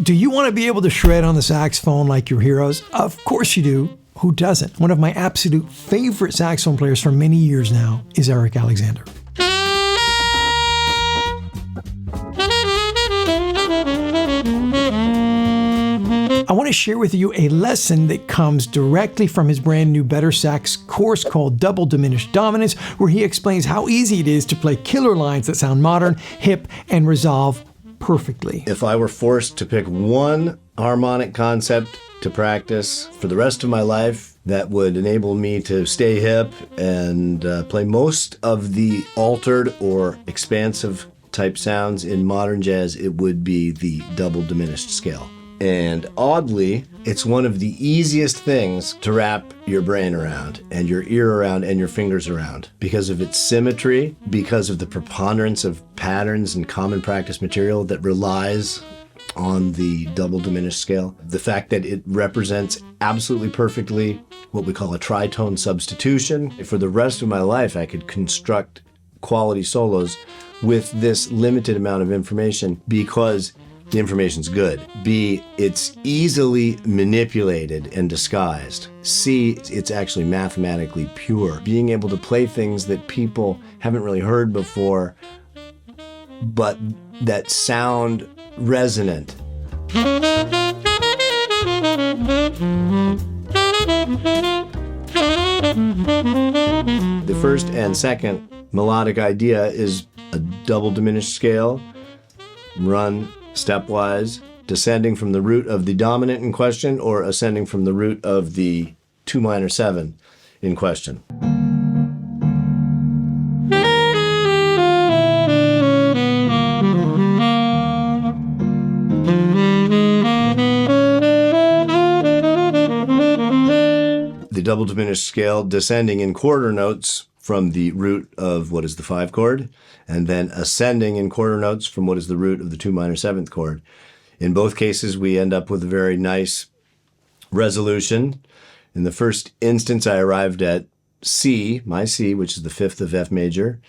Do you want to be able to shred on the saxophone like your heroes? Of course you do. Who doesn't? One of my absolute favorite saxophone players for many years now is Eric Alexander. I want to share with you a lesson that comes directly from his brand new BetterSax course called Double Diminished Dominance, where he explains how easy it is to play killer lines that sound modern, hip, and resolve perfectly. If I were forced to pick one harmonic concept to practice for the rest of my life that would enable me to stay hip and play most of the altered or expansive type sounds in modern jazz, it would be the double diminished scale. And oddly, it's one of the easiest things to wrap your brain around and your ear around and your fingers around because of its symmetry, because of the preponderance of patterns and common practice material that relies on the double diminished scale. The fact that it represents absolutely perfectly what we call a tritone substitution. For the rest of my life, I could construct quality solos with this limited amount of information because the information's good. B, it's easily manipulated and disguised. C, it's actually mathematically pure. Being able to play things that people haven't really heard before, but that sound resonant. The first and second melodic idea is a double diminished scale, run stepwise, descending from the root of the dominant in question or ascending from the root of the 2 minor 7 in question. The double diminished scale descending in quarter notes from the root of what is the 5 chord, and then ascending in quarter notes from what is the root of the 2 minor 7th chord. In both cases, we end up with a very nice resolution. In the first instance, I arrived at C, my C, which is the 5th of F major.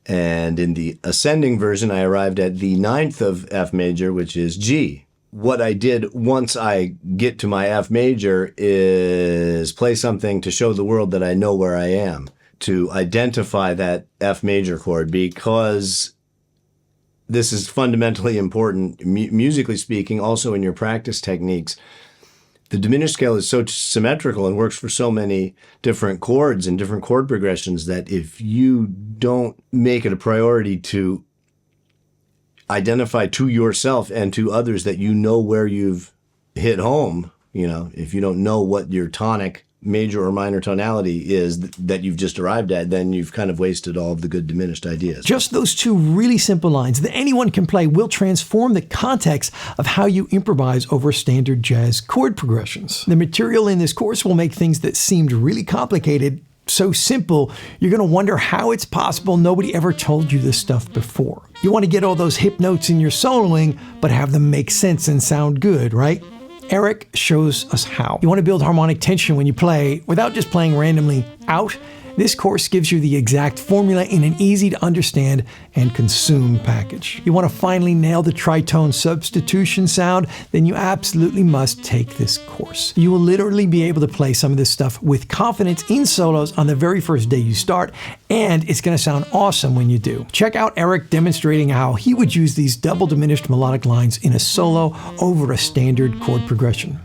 And in the ascending version, I arrived at the 9th of F major, which is G. What I did once I get to my F major is play something to show the world that I know where I am, to identify that F major chord, because this is fundamentally important, musically speaking, also in your practice techniques. The diminished scale is so symmetrical and works for so many different chords and different chord progressions that if you don't make it a priority to identify to yourself and to others that you know where you've hit home, if you don't know what your tonic, major or minor tonality is that you've just arrived at, then you've kind of wasted all of the good diminished ideas. Just those two really simple lines that anyone can play will transform the context of how you improvise over standard jazz chord progressions. The material in this course will make things that seemed really complicated so simple, you're going to wonder how it's possible nobody ever told you this stuff before. You want to get all those hip notes in your soloing, but have them make sense and sound good, right? Eric shows us how. You want to build harmonic tension when you play without just playing randomly out? This course gives you the exact formula in an easy to understand and consume package. You want to finally nail the tritone substitution sound? Then you absolutely must take this course. You will literally be able to play some of this stuff with confidence in solos on the very first day you start, and it's going to sound awesome when you do. Check out Eric demonstrating how he would use these double diminished melodic lines in a solo over a standard chord progression.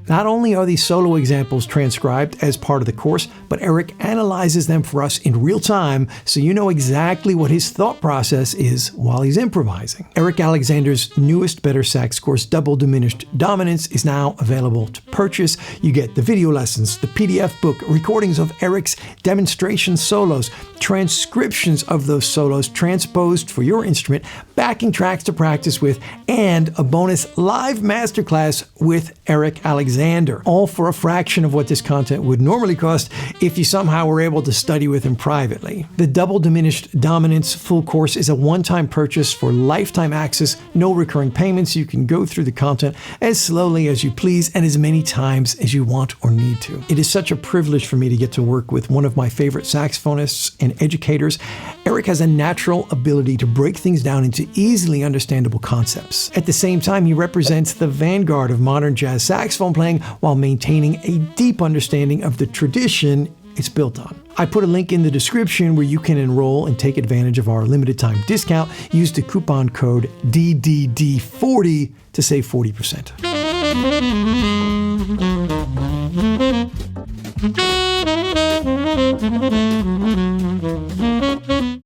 Not only are these solo examples transcribed as part of the course, but Eric analyzes them for us in real time so you know exactly what his thought process is while he's improvising. Eric Alexander's newest BetterSax course, Double Diminished Dominance, is now available to purchase. You get the video lessons, the PDF book, recordings of Eric's demonstration solos, transcriptions of those solos transposed for your instrument, backing tracks to practice with, and a bonus live masterclass with Eric Alexander, all for a fraction of what this content would normally cost if you somehow were able able to study with him privately. The Double Diminished Dominance full course is a one-time purchase for lifetime access, no recurring payments. You can go through the content as slowly as you please and as many times as you want or need to. It is such a privilege for me to get to work with one of my favorite saxophonists and educators. Eric has a natural ability to break things down into easily understandable concepts. At the same time, he represents the vanguard of modern jazz saxophone playing while maintaining a deep understanding of the tradition it's built on. I put a link in the description where you can enroll and take advantage of our limited time discount. Use the coupon code DDD40 to save 40%.